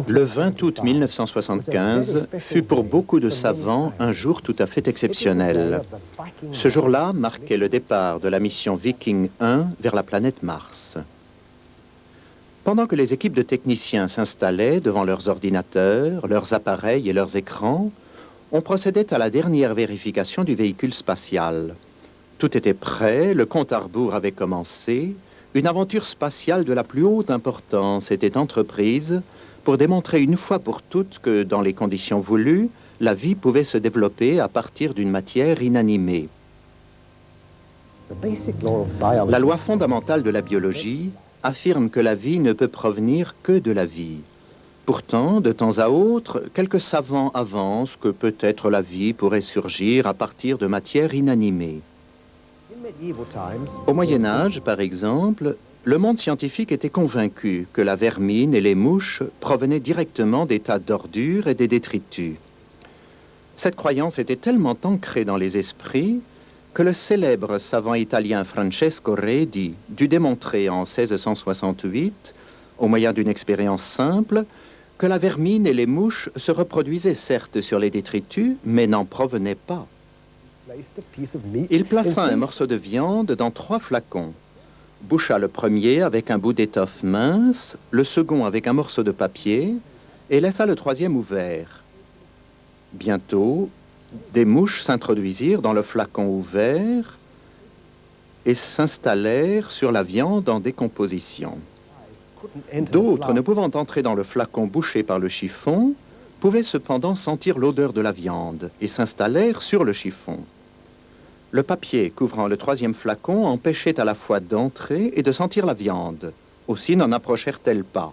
Le 20 août 1975 fut pour beaucoup de savants un jour tout à fait exceptionnel. Ce jour-là marquait le départ de la mission Viking 1 vers la planète Mars. Pendant que les équipes de techniciens s'installaient devant leurs ordinateurs, leurs appareils et leurs écrans, on procédait à la dernière vérification du véhicule spatial. Tout était prêt, le compte à rebours avait commencé. Une aventure spatiale de la plus haute importance était entreprise pour démontrer une fois pour toutes que, dans les conditions voulues, la vie pouvait se développer à partir d'une matière inanimée. La loi fondamentale de la biologie affirme que la vie ne peut provenir que de la vie. Pourtant, de temps à autre, quelques savants avancent que peut-être la vie pourrait surgir à partir de matière inanimée. Au Moyen Âge, par exemple, le monde scientifique était convaincu que la vermine et les mouches provenaient directement des tas d'ordures et des détritus. Cette croyance était tellement ancrée dans les esprits que le célèbre savant italien Francesco Redi dut démontrer en 1668, au moyen d'une expérience simple, que la vermine et les mouches se reproduisaient certes sur les détritus, mais n'en provenaient pas. Il plaça un morceau de viande dans 3 flacons, boucha le premier avec un bout d'étoffe mince, le second avec un morceau de papier, et laissa le 3e ouvert. Bientôt, des mouches s'introduisirent dans le flacon ouvert et s'installèrent sur la viande en décomposition. D'autres, ne pouvant entrer dans le flacon bouché par le chiffon, pouvaient cependant sentir l'odeur de la viande et s'installèrent sur le chiffon. Le papier couvrant le 3e flacon empêchait à la fois d'entrer et de sentir la viande. Aussi n'en approchèrent-elles pas.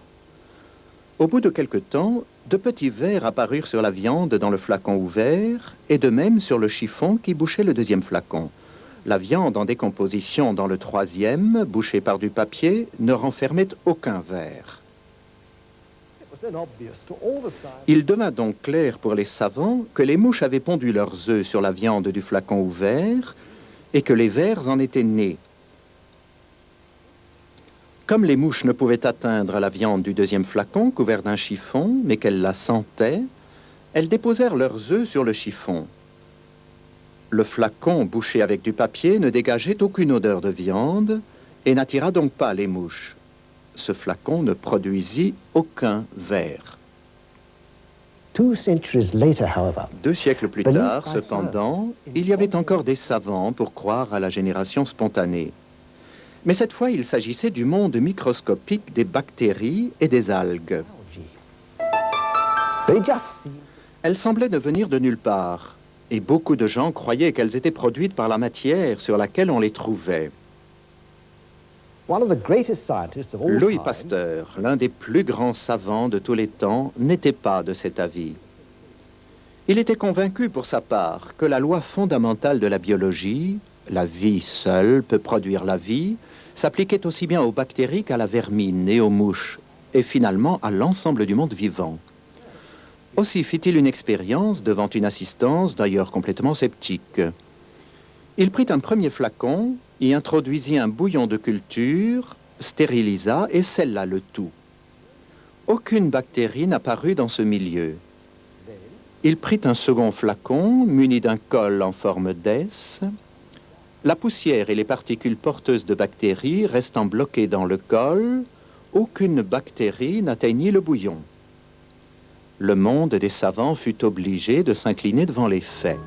Au bout de quelque temps, de petits vers apparurent sur la viande dans le flacon ouvert et de même sur le chiffon qui bouchait le 2e flacon. La viande en décomposition dans le 3e, bouchée par du papier, ne renfermait aucun ver. Il devint donc clair pour les savants que les mouches avaient pondu leurs œufs sur la viande du flacon ouvert et que les vers en étaient nés. Comme les mouches ne pouvaient atteindre la viande du 2e flacon couvert d'un chiffon, mais qu'elles la sentaient, elles déposèrent leurs œufs sur le chiffon. Le flacon bouché avec du papier ne dégageait aucune odeur de viande et n'attira donc pas les mouches. Ce flacon ne produisit aucun ver. 2 siècles plus tard, cependant, il y avait encore des savants pour croire à la génération spontanée. Mais cette fois, il s'agissait du monde microscopique des bactéries et des algues. Elles semblaient ne venir de nulle part, et beaucoup de gens croyaient qu'elles étaient produites par la matière sur laquelle on les trouvait. Louis Pasteur, l'un des plus grands savants de tous les temps, n'était pas de cet avis. Il était convaincu pour sa part que la loi fondamentale de la biologie, la vie seule peut produire la vie, s'appliquait aussi bien aux bactéries qu'à la vermine et aux mouches, et finalement à l'ensemble du monde vivant. Aussi fit-il une expérience devant une assistance d'ailleurs complètement sceptique. Il prit un premier flacon, y introduisit un bouillon de culture, stérilisa et scella le tout. Aucune bactérie n'apparut dans ce milieu. Il prit un second flacon, muni d'un col en forme d'S. La poussière et les particules porteuses de bactéries restant bloquées dans le col, aucune bactérie n'atteignit le bouillon. Le monde des savants fut obligé de s'incliner devant les faits.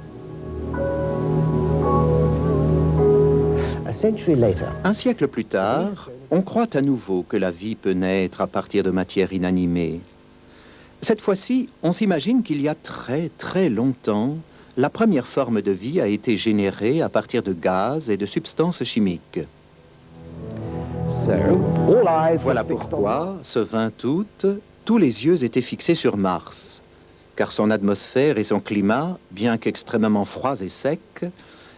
Un siècle plus tard, on croit à nouveau que la vie peut naître à partir de matière inanimée. Cette fois-ci, on s'imagine qu'il y a très longtemps, la première forme de vie a été générée à partir de gaz et de substances chimiques. Voilà pourquoi, ce 20 août, tous les yeux étaient fixés sur Mars, car son atmosphère et son climat, bien qu'extrêmement froids et secs,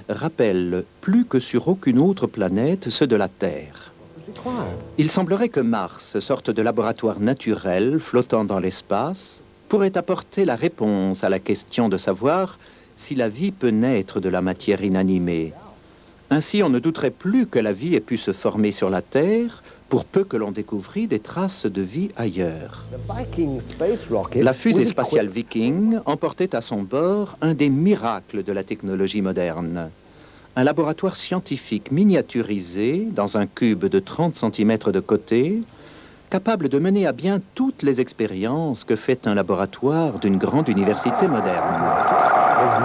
rappellent plus que sur aucune autre planète ceux de la Terre. Il semblerait que Mars, sorte de laboratoire naturel flottant dans l'espace, pourrait apporter la réponse à la question de savoir si la vie peut naître de la matière inanimée. Ainsi, on ne douterait plus que la vie ait pu se former sur la Terre, pour peu que l'on découvrit des traces de vie ailleurs. La fusée spatiale Viking emportait à son bord un des miracles de la technologie moderne. Un laboratoire scientifique miniaturisé dans un cube de 30 cm de côté, capable de mener à bien toutes les expériences que fait un laboratoire d'une grande université moderne.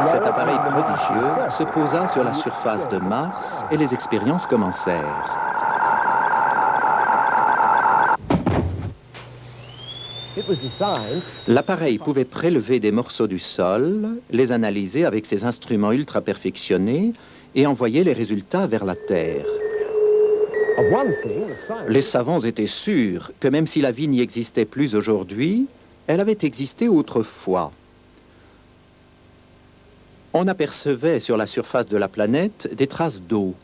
Cet appareil prodigieux se posa sur la surface de Mars et les expériences commencèrent. L'appareil pouvait prélever des morceaux du sol, les analyser avec ses instruments ultra perfectionnés et envoyer les résultats vers la Terre. Les savants étaient sûrs que même si la vie n'y existait plus aujourd'hui, elle avait existé autrefois. On apercevait sur la surface de la planète des traces d'eau.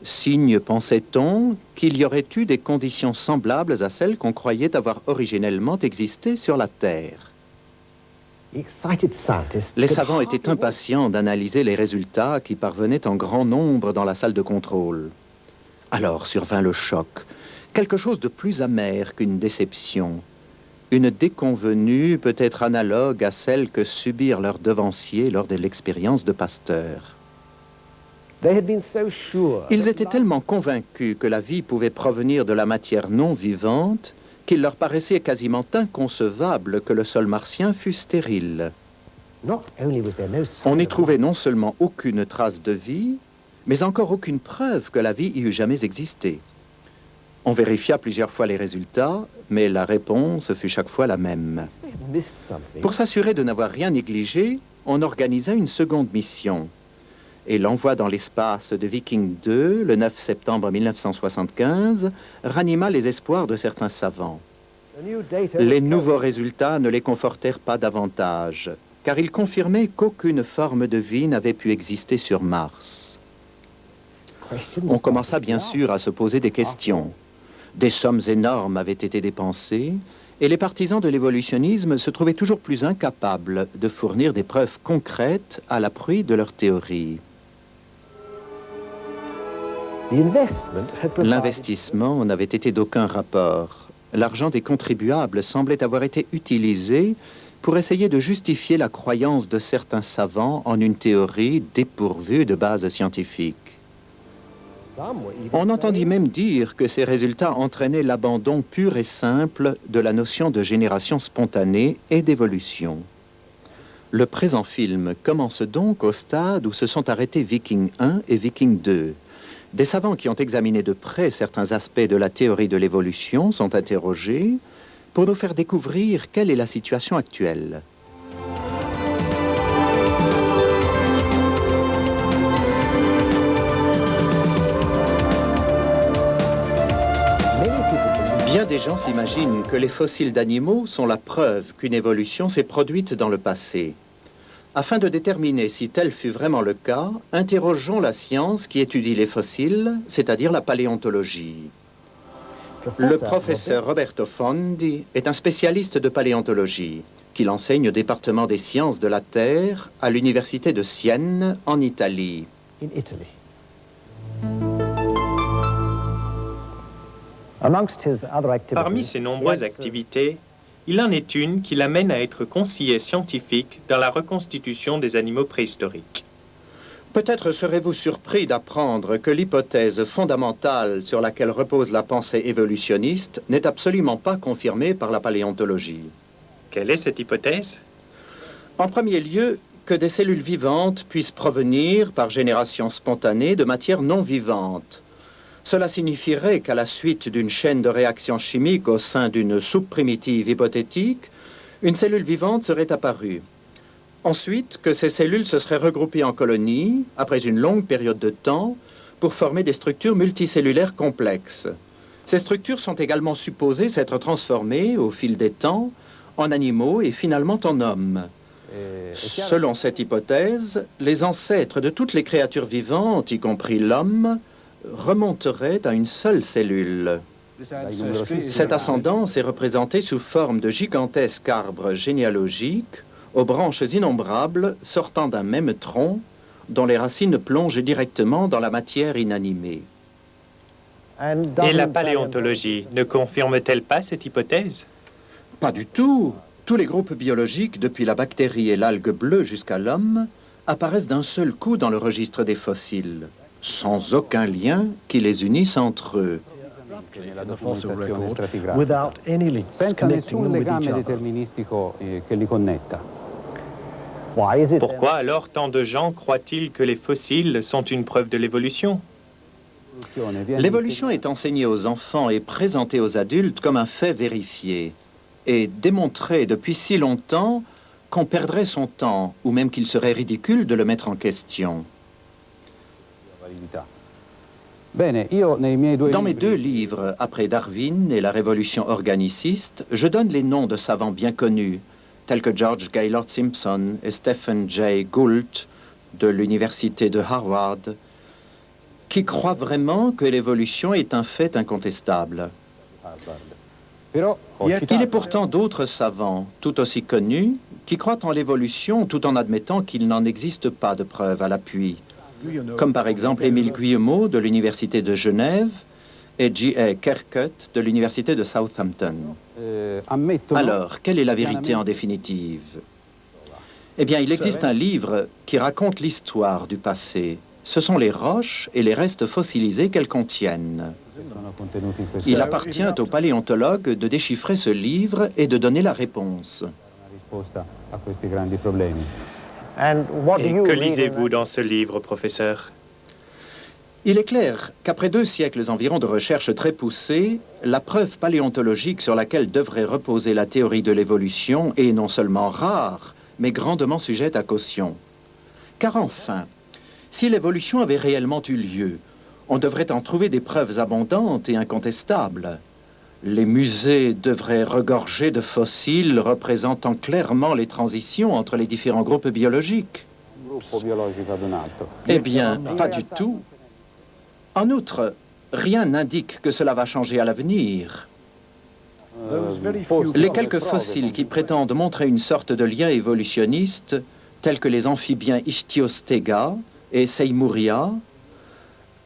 Signe, pensait-on, qu'il y aurait eu des conditions semblables à celles qu'on croyait avoir originellement existé sur la Terre. Les savants étaient impatients d'analyser les résultats qui parvenaient en grand nombre dans la salle de contrôle. Alors survint le choc, quelque chose de plus amer qu'une déception. Une déconvenue peut-être analogue à celle que subirent leurs devanciers lors de l'expérience de Pasteur. Ils étaient tellement convaincus que la vie pouvait provenir de la matière non vivante qu'il leur paraissait quasiment inconcevable que le sol martien fût stérile. On n'y trouvait non seulement aucune trace de vie, mais encore aucune preuve que la vie y eût jamais existé. On vérifia plusieurs fois les résultats, mais la réponse fut chaque fois la même. Pour s'assurer de n'avoir rien négligé, on organisa une seconde mission. Et l'envoi dans l'espace de Viking 2, le 9 septembre 1975, ranima les espoirs de certains savants. Les nouveaux résultats ne les confortèrent pas davantage, car ils confirmaient qu'aucune forme de vie n'avait pu exister sur Mars. On commença bien sûr à se poser des questions. Des sommes énormes avaient été dépensées, et les partisans de l'évolutionnisme se trouvaient toujours plus incapables de fournir des preuves concrètes à l'appui de leur théorie. L'investissement n'avait été d'aucun rapport. L'argent des contribuables semblait avoir été utilisé pour essayer de justifier la croyance de certains savants en une théorie dépourvue de base scientifique. On entendit même dire que ces résultats entraînaient l'abandon pur et simple de la notion de génération spontanée et d'évolution. Le présent film commence donc au stade où se sont arrêtés Viking 1 et Viking 2. Des savants qui ont examiné de près certains aspects de la théorie de l'évolution sont interrogés pour nous faire découvrir quelle est la situation actuelle. Bien des gens s'imaginent que les fossiles d'animaux sont la preuve qu'une évolution s'est produite dans le passé. Afin de déterminer si tel fut vraiment le cas, interrogeons la science qui étudie les fossiles, c'est-à-dire la paléontologie. Le professeur Roberto Fondi est un spécialiste de paléontologie, qu'il enseigne au département des sciences de la Terre à l'université de Sienne, en Italie. Parmi ses nombreuses activités, il en est une qui l'amène à être conseiller scientifique dans la reconstitution des animaux préhistoriques. Peut-être serez-vous surpris d'apprendre que l'hypothèse fondamentale sur laquelle repose la pensée évolutionniste n'est absolument pas confirmée par la paléontologie. Quelle est cette hypothèse? En premier lieu, que des cellules vivantes puissent provenir par génération spontanée de matière non vivante. Cela signifierait qu'à la suite d'une chaîne de réactions chimiques au sein d'une soupe primitive hypothétique, une cellule vivante serait apparue. Ensuite, que ces cellules se seraient regroupées en colonies, après une longue période de temps, pour former des structures multicellulaires complexes. Ces structures sont également supposées s'être transformées, au fil des temps, en animaux et finalement en hommes. Selon cette hypothèse, les ancêtres de toutes les créatures vivantes, y compris l'homme, remonterait à une seule cellule. Cette ascendance est représentée sous forme de gigantesques arbres généalogiques aux branches innombrables sortant d'un même tronc, dont les racines plongent directement dans la matière inanimée. Et la paléontologie ne confirme-t-elle pas cette hypothèse? Pas du tout. Tous les groupes biologiques, depuis la bactérie et l'algue bleue jusqu'à l'homme, apparaissent d'un seul coup dans le registre des fossiles, sans aucun lien qui les unisse entre eux. Senza nessun legame deterministico che li connetta. Pourquoi alors tant de gens croient-ils que les fossiles sont une preuve de l'évolution? L'évolution est enseignée aux enfants et présentée aux adultes comme un fait vérifié et démontré depuis si longtemps qu'on perdrait son temps ou même qu'il serait ridicule de le mettre en question. Dans mes deux livres, Après Darwin et La Révolution organiciste, je donne les noms de savants bien connus, tels que George Gaylord Simpson et Stephen Jay Gould de l'Université de Harvard, qui croient vraiment que l'évolution est un fait incontestable. Il est pourtant d'autres savants, tout aussi connus, qui croient en l'évolution tout en admettant qu'il n'en existe pas de preuves à l'appui, comme par exemple Émile Guillemot de l'Université de Genève et J.A. Kerkut de l'Université de Southampton. Alors, quelle est la vérité en définitive? Eh bien, il existe un livre qui raconte l'histoire du passé. Ce sont les roches et les restes fossilisés qu'elles contiennent. Il appartient aux paléontologues de déchiffrer ce livre et de donner la réponse. Et que lisez-vous dans ce livre, professeur? Il est clair qu'après 2 siècles environ de recherches très poussées, la preuve paléontologique sur laquelle devrait reposer la théorie de l'évolution est non seulement rare, mais grandement sujette à caution. Car enfin, si l'évolution avait réellement eu lieu, on devrait en trouver des preuves abondantes et incontestables. Les musées devraient regorger de fossiles représentant clairement les transitions entre les différents groupes biologiques. Eh bien, pas du tout. En outre, rien n'indique que cela va changer à l'avenir. Les quelques fossiles qui prétendent montrer une sorte de lien évolutionniste, tels que les amphibiens Ichthyostega et Seymourria,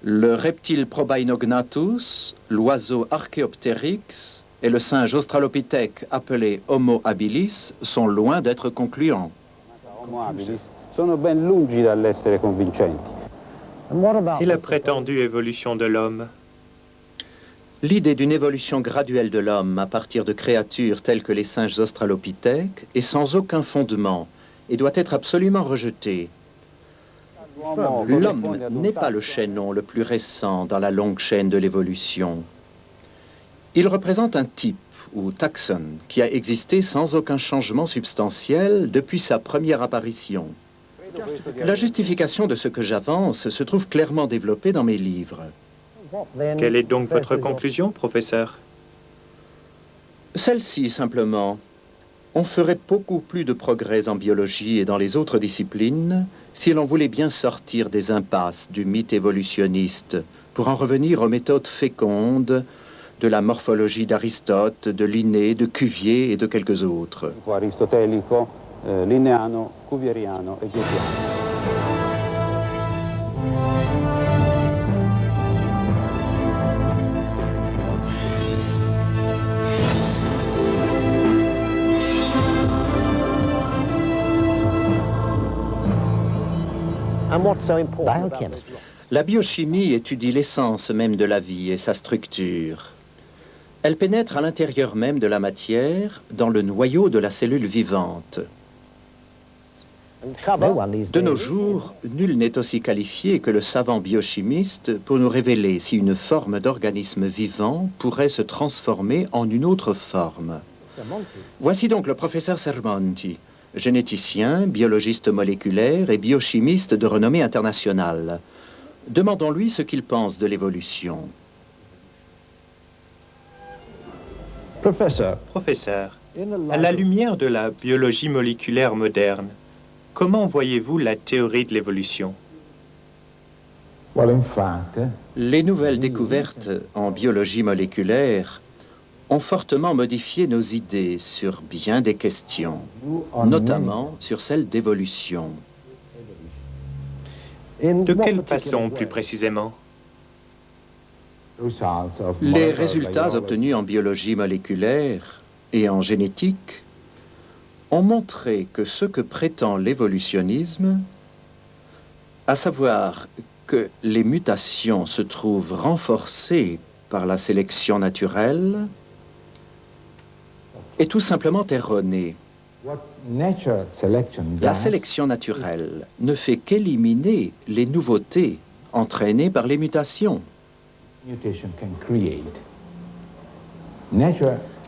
le reptile Probainognathus, l'oiseau Archaeopteryx et le singe Australopithèque appelé Homo habilis sont loin d'être concluants. Et la prétendue évolution de l'homme? L'idée d'une évolution graduelle de l'homme à partir de créatures telles que les singes australopithèques est sans aucun fondement et doit être absolument rejetée. L'homme n'est pas le chaînon le plus récent dans la longue chaîne de l'évolution. Il représente un type, ou taxon, qui a existé sans aucun changement substantiel depuis sa première apparition. La justification de ce que j'avance se trouve clairement développée dans mes livres. Quelle est donc votre conclusion, professeur? Celle-ci, simplement. On ferait beaucoup plus de progrès en biologie et dans les autres disciplines si l'on voulait bien sortir des impasses du mythe évolutionniste pour en revenir aux méthodes fécondes de la morphologie d'Aristote, de Linné, de Cuvier et de quelques autres. Aristotelico, linneano, cuvieriano et goethiano. La biochimie étudie l'essence même de la vie et sa structure. Elle pénètre à l'intérieur même de la matière, dans le noyau de la cellule vivante. De nos jours, nul n'est aussi qualifié que le savant biochimiste pour nous révéler si une forme d'organisme vivant pourrait se transformer en une autre forme. Voici donc le professeur Sermonti, généticien, biologiste moléculaire et biochimiste de renommée internationale. Demandons-lui ce qu'il pense de l'évolution. Professeur, à la lumière de la biologie moléculaire moderne, comment voyez-vous la théorie de l'évolution? Les nouvelles découvertes en biologie moléculaire ont fortement modifié nos idées sur bien des questions, notamment sur celle d'évolution. De quelle façon, plus précisément? Les résultats obtenus en biologie moléculaire et en génétique ont montré que ce que prétend l'évolutionnisme, à savoir que les mutations se trouvent renforcées par la sélection naturelle, est tout simplement erroné. La sélection naturelle ne fait qu'éliminer les nouveautés entraînées par les mutations.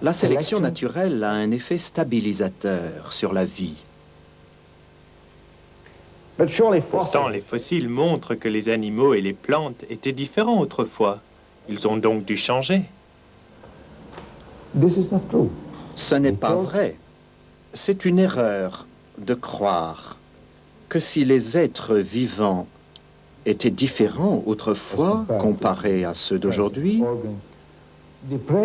La sélection naturelle a un effet stabilisateur sur la vie. Pourtant, les fossiles montrent que les animaux et les plantes étaient différents autrefois. Ils ont donc dû changer. Ce n'est pas vrai. C'est une erreur de croire que si les êtres vivants étaient différents autrefois comparés à ceux d'aujourd'hui,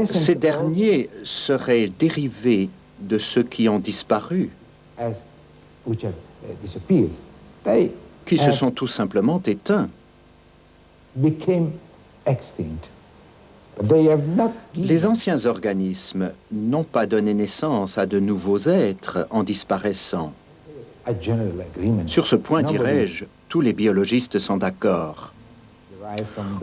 ces derniers seraient dérivés de ceux qui ont disparu, qui se sont tout simplement éteints. Les anciens organismes n'ont pas donné naissance à de nouveaux êtres en disparaissant. Sur ce point, dirais-je, tous les biologistes sont d'accord.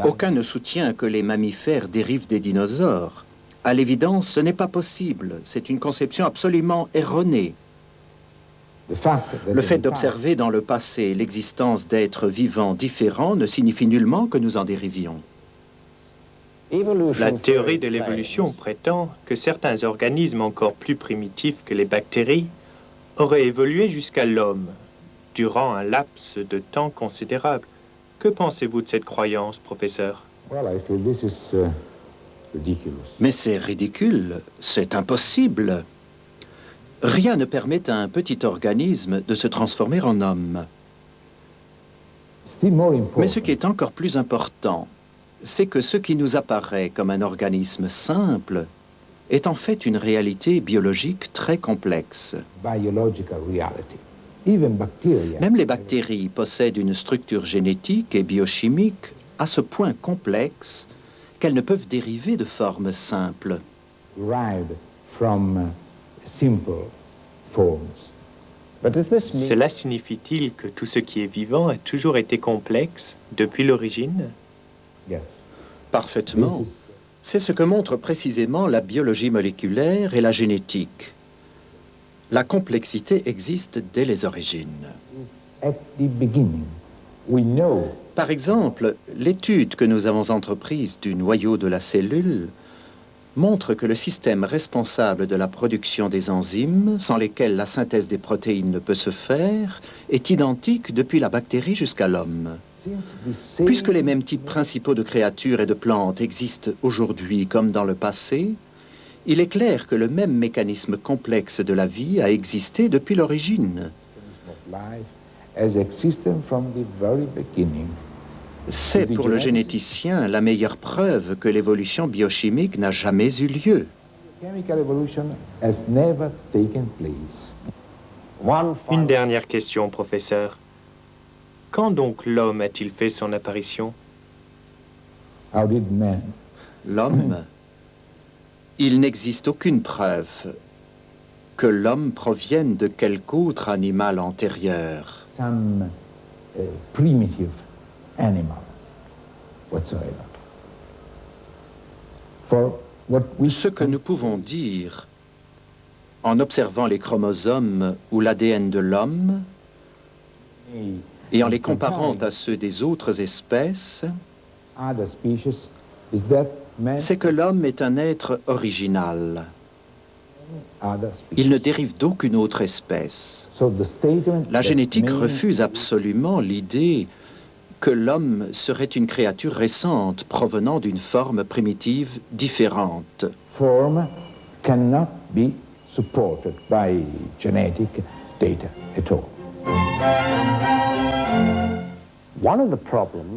Aucun ne soutient que les mammifères dérivent des dinosaures. À l'évidence, ce n'est pas possible. C'est une conception absolument erronée. Le fait d'observer dans le passé l'existence d'êtres vivants différents ne signifie nullement que nous en dérivions. La théorie de l'évolution prétend que certains organismes encore plus primitifs que les bactéries auraient évolué jusqu'à l'homme, durant un laps de temps considérable. Que pensez-vous de cette croyance, professeur? Mais c'est ridicule, c'est impossible. Rien ne permet à un petit organisme de se transformer en homme. Mais ce qui est encore plus important, c'est que ce qui nous apparaît comme un organisme simple est en fait une réalité biologique très complexe. Même les bactéries possèdent une structure génétique et biochimique à ce point complexe qu'elles ne peuvent dériver de formes simples. Cela signifie-t-il que tout ce qui est vivant a toujours été complexe depuis l'origine? Parfaitement. C'est ce que montrent précisément la biologie moléculaire et la génétique. La complexité existe dès les origines. Par exemple, l'étude que nous avons entreprise du noyau de la cellule montre que le système responsable de la production des enzymes, sans lesquels la synthèse des protéines ne peut se faire, est identique depuis la bactérie jusqu'à l'homme. Puisque les mêmes types principaux de créatures et de plantes existent aujourd'hui comme dans le passé, il est clair que le même mécanisme complexe de la vie a existé depuis l'origine. C'est pour le généticien la meilleure preuve que l'évolution biochimique n'a jamais eu lieu. Une dernière question, professeur. Quand donc l'homme a-t-il fait son apparition? L'homme? Il n'existe aucune preuve que l'homme provienne de quelque autre animal antérieur. Ce que nous pouvons dire en observant les chromosomes ou l'ADN de l'homme et en les comparant à ceux des autres espèces, c'est que l'homme est un être original. Il ne dérive d'aucune autre espèce. La génétique refuse absolument l'idée que l'homme serait une créature récente provenant d'une forme primitive différente.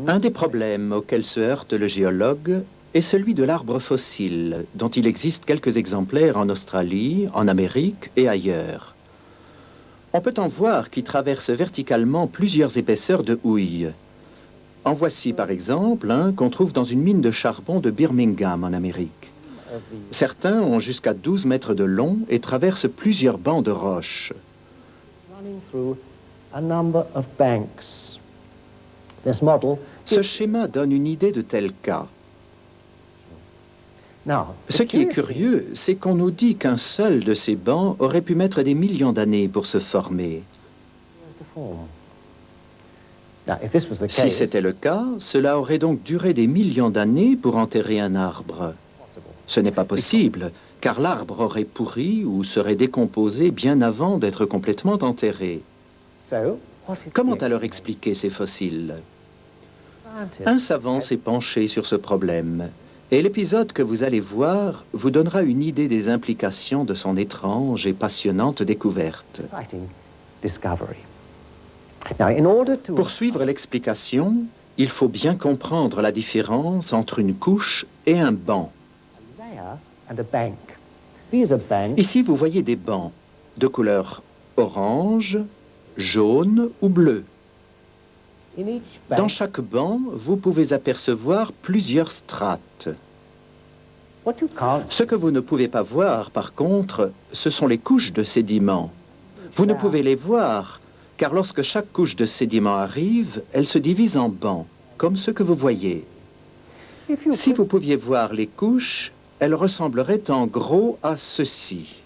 Un des problèmes auxquels se heurte le géologue est celui de l'arbre fossile, dont il existe quelques exemplaires en Australie, en Amérique et ailleurs. On peut en voir qui traversent verticalement plusieurs épaisseurs de houille. En voici par exemple un qu'on trouve dans une mine de charbon de Birmingham en Amérique. Certains ont jusqu'à 12 mètres de long et traversent plusieurs bancs de roches. running through a number of banks. This model. Ce schéma donne une idée de tel cas. Now, Ce qui est curieux, c'est qu'on nous dit qu'un seul de ces bancs aurait pu mettre des millions d'années pour se former. Now, if this was the Si case, c'était le cas, cela aurait donc duré des millions d'années pour enterrer un arbre. Ce n'est pas possible, car l'arbre aurait pourri ou serait décomposé bien avant d'être complètement enterré. so, what if Comment yes, alors expliquer ces fossiles? scientists Un savant s'est penché sur ce problème, et l'épisode que vous allez voir vous donnera une idée des implications de son étrange et passionnante découverte. exciting discovery. Now, in order to Pour suivre l'explication, il faut bien comprendre la différence entre une couche et un banc. a layer and a bank. These are banks. Ici, vous voyez des bancs de couleur orange, jaune ou bleu. In each bank, Dans chaque banc, vous pouvez apercevoir plusieurs strates. what you can't Ce que vous ne pouvez pas voir, par contre, ce sont les couches de sédiments. Vous ne pouvez les voir, car lorsque chaque couche de sédiments arrive, elle se divise en bancs, comme ce que vous voyez. if you Si put- vous pouviez voir les couches, elles ressembleraient en gros à ceci.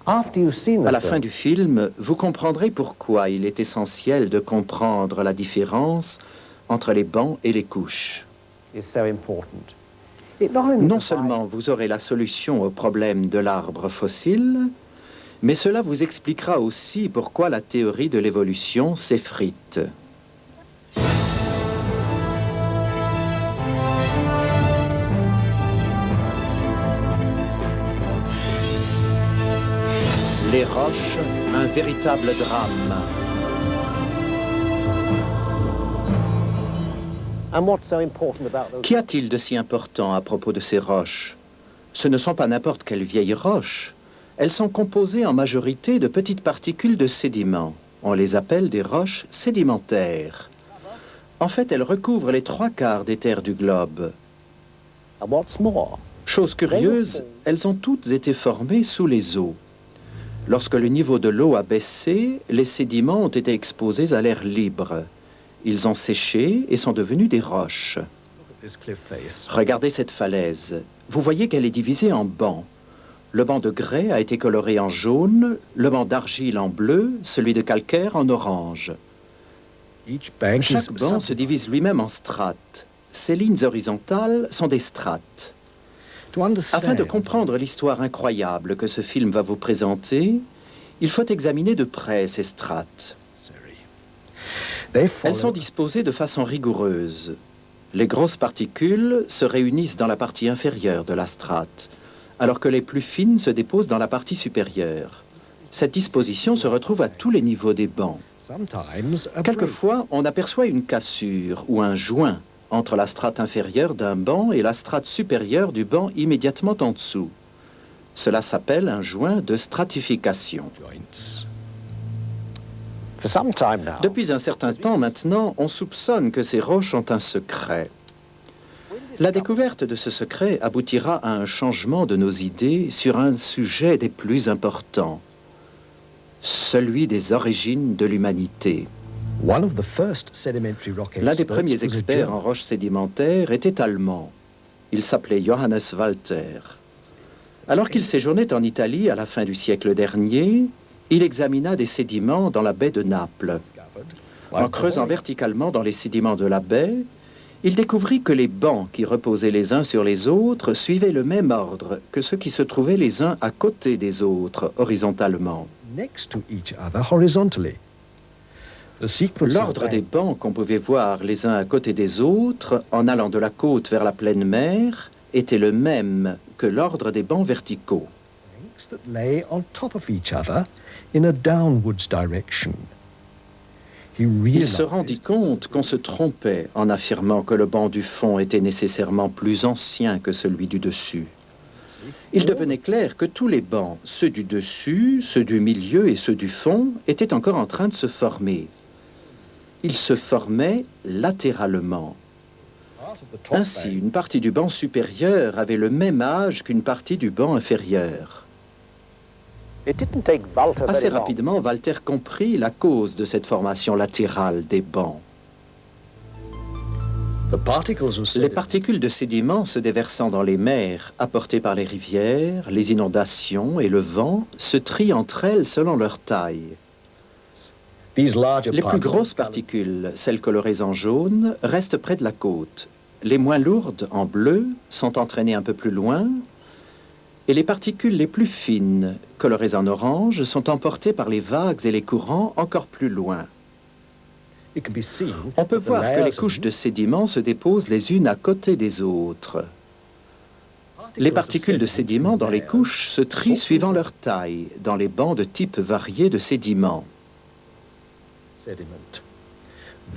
after you've seen the À la film, fin du film, vous comprendrez pourquoi il est essentiel de comprendre la différence entre les bancs et les couches. is so important. It not only Non provides- seulement vous aurez la solution au problème de l'arbre fossile, mais cela vous expliquera aussi pourquoi la théorie de l'évolution s'effrite. Les roches, un véritable drame. And what's so important about those? Qu'y a-t-il de si important à propos de ces roches? Ce ne sont pas n'importe quelles vieilles roches. Elles sont composées en majorité de petites particules de sédiments. On les appelle des roches sédimentaires. En fait, elles recouvrent les 3/4 des terres du globe. And what's more, Chose curieuse, elles ont toutes été formées sous les eaux. Lorsque le niveau de l'eau a baissé, les sédiments ont été exposés à l'air libre. Ils ont séché et sont devenus des roches. This cliff face. Regardez cette falaise. Vous voyez qu'elle est divisée en bancs. Le banc de grès a été coloré en jaune, le banc d'argile en bleu, celui de calcaire en orange. Each bank Chaque is banc se divise lui-même en strates. Ces lignes horizontales sont des strates. To understand, Afin de comprendre l'histoire incroyable que ce film va vous présenter, il faut examiner de près ces strates. they Elles sont follow disposées de façon rigoureuse. Les grosses particules se réunissent dans la partie inférieure de la strate, alors que les plus fines se déposent dans la partie supérieure. Cette disposition se retrouve à tous les niveaux des bancs. sometimes a break. Quelquefois, on aperçoit une cassure ou un joint entre la strate inférieure d'un banc et la strate supérieure du banc immédiatement en dessous. Cela s'appelle un joint de stratification. joints. for some time now, Depuis un certain temps maintenant, on soupçonne que ces roches ont un secret. La découverte de ce secret aboutira à un changement de nos idées sur un sujet des plus importants, celui des origines de l'humanité. One of the first sedimentary rock L'un des experts premiers was a experts en German. roches sédimentaires était allemand. Il s'appelait Johannes Walter. Alors qu'il séjournait en Italie à la fin du siècle dernier, il examina des sédiments dans la baie de Naples. En creusant verticalement dans les sédiments de la baie, il découvrit que les bancs qui reposaient les uns sur les autres suivaient le même ordre que ceux qui se trouvaient les uns à côté des autres, horizontalement. Next to each other horizontally. The sequence of L'ordre des bancs qu'on pouvait voir les uns à côté des autres, en allant de la côte vers la pleine mer, était le même que l'ordre des bancs verticaux. banks that lay on top of each other in a downwards direction. He Il se realized rendit compte qu'on se trompait en affirmant que le banc du fond était nécessairement plus ancien que celui du dessus. Il devenait clair que tous les bancs, ceux du dessus, ceux du milieu et ceux du fond, étaient encore en train de se former. ils se formaient latéralement. Ainsi, une partie du banc supérieur avait le même âge qu'une partie du banc inférieur. Assez rapidement, Walter comprit la cause de cette formation latérale des bancs. Les particules de sédiments se déversant dans les mers, apportées par les rivières, les inondations et le vent, se trient entre elles selon leur taille. Les plus grosses particules, celles colorées en jaune, restent près de la côte. Les moins lourdes, en bleu, sont entraînées un peu plus loin, et les particules les plus fines, colorées en orange, sont emportées par les vagues et les courants encore plus loin. On peut voir que les couches de sédiments se déposent les unes à côté des autres. Les particules de sédiments dans les couches se trient suivant leur taille, dans les bancs de types variés de sédiments.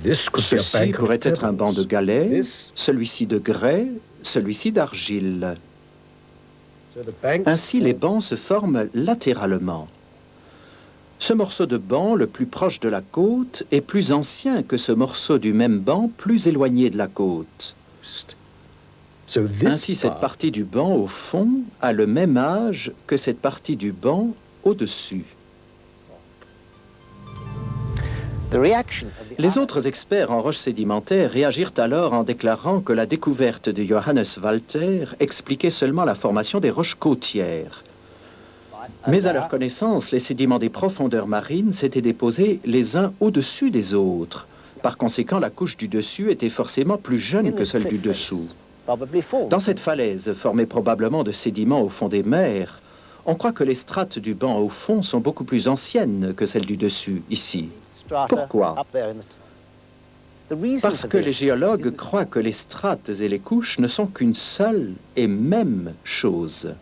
Ceci pourrait être un banc de galets, celui-ci de grès, celui-ci d'argile. Ainsi, les bancs se forment latéralement. Ce morceau de banc, le plus proche de la côte, est plus ancien que ce morceau du même banc plus éloigné de la côte. Ainsi, cette partie du banc au fond a le même âge que cette partie du banc au-dessus. Les autres experts en roches sédimentaires réagirent alors en déclarant que la découverte de Johannes Walter expliquait seulement la formation des roches côtières. Mais à leur connaissance, les sédiments des profondeurs marines s'étaient déposés les uns au-dessus des autres. Par conséquent, la couche du dessus était forcément plus jeune que celle du dessous. Dans cette falaise, formée probablement de sédiments au fond des mers, on croit que les strates du banc au fond sont beaucoup plus anciennes que celles du dessus, ici. Pourquoi? Parce que les géologues croient que les strates et les couches ne sont qu'une seule et même chose.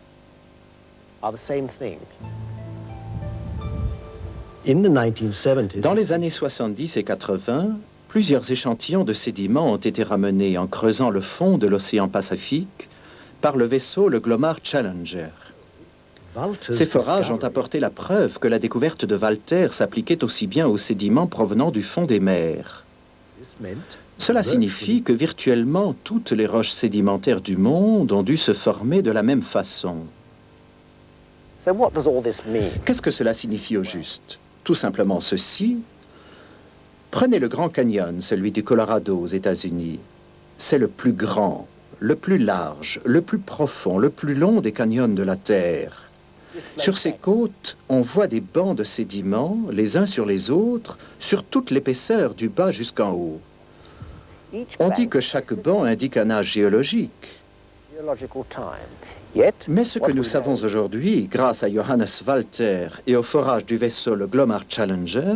Dans les années 70 et 80, plusieurs échantillons de sédiments ont été ramenés en creusant le fond de l'océan Pacifique par le vaisseau le Glomar Challenger. Ces forages ont apporté la preuve que la découverte de Walter s'appliquait aussi bien aux sédiments provenant du fond des mers. Cela signifie que virtuellement toutes les roches sédimentaires du monde ont dû se former de la même façon. Qu'est-ce que cela signifie au juste? Tout simplement ceci. Prenez le Grand Canyon, celui du Colorado aux États-Unis. C'est le plus grand, le plus large, le plus profond, le plus long des canyons de la Terre. Sur ces côtes, on voit des bancs de sédiments, les uns sur les autres, sur toute l'épaisseur du bas jusqu'en haut. On dit que chaque banc indique un âge géologique. Mais ce que nous savons aujourd'hui, grâce à Johannes Walter et au forage du vaisseau le Glomar Challenger,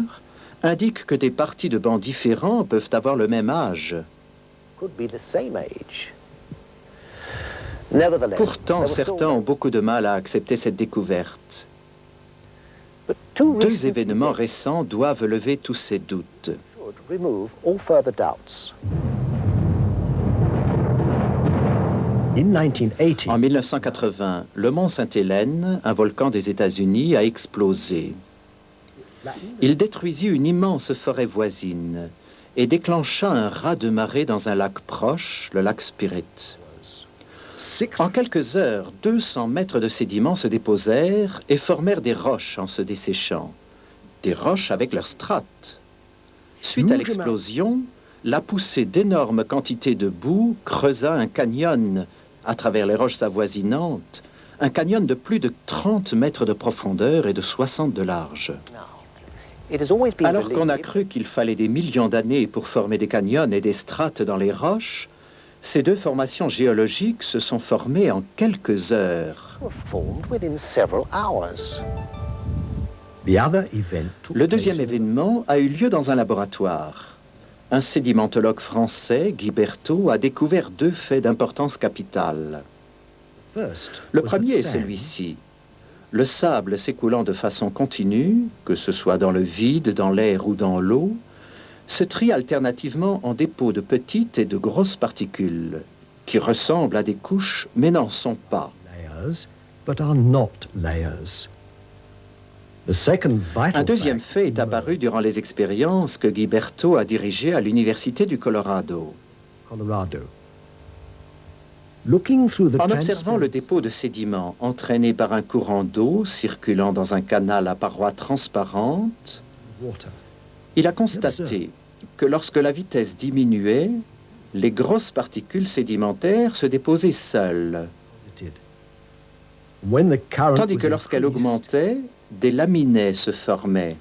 indique que des parties de bancs différents peuvent avoir le même âge. Pourtant, certains ont beaucoup de mal à accepter cette découverte. Deux événements récents doivent lever tous ces doutes. En 1980, le mont Sainte-Hélène, un volcan des États-Unis, a explosé. Il détruisit une immense forêt voisine et déclencha un raz-de-marée dans un lac proche, le lac Spirit. En quelques heures, 200 mètres de sédiments se déposèrent et formèrent des roches en se desséchant. Des roches avec leurs strates. Suite à l'explosion, la poussée d'énormes quantités de boue creusa un canyon à travers les roches avoisinantes, un canyon de plus de 30 mètres de profondeur et de 60 de large. Alors qu'on a cru qu'il fallait des millions d'années pour former des canyons et des strates dans les roches, ces deux formations géologiques se sont formées en quelques heures. Le deuxième événement a eu lieu dans un laboratoire. Un sédimentologue français, Guy Berthaud, a découvert deux faits d'importance capitale. Le premier est celui-ci. Le sable s'écoulant de façon continue, que ce soit dans le vide, dans l'air ou dans l'eau, se trie alternativement en dépôts de petites et de grosses particules, qui ressemblent à des couches mais n'en sont pas. The second vital Un deuxième fact fait est apparu durant les expériences que Guy Berthaud a dirigées à l'Université du Colorado. Colorado. Looking through the En observant le transparent- dépôt de sédiments entraîné par un courant d'eau circulant dans un canal à parois transparentes, water, il a constaté que lorsque la vitesse diminuait, les grosses particules sédimentaires se déposaient seules, it did. When the current tandis was que lorsqu'elle increased, augmentait, des laminets se formaient.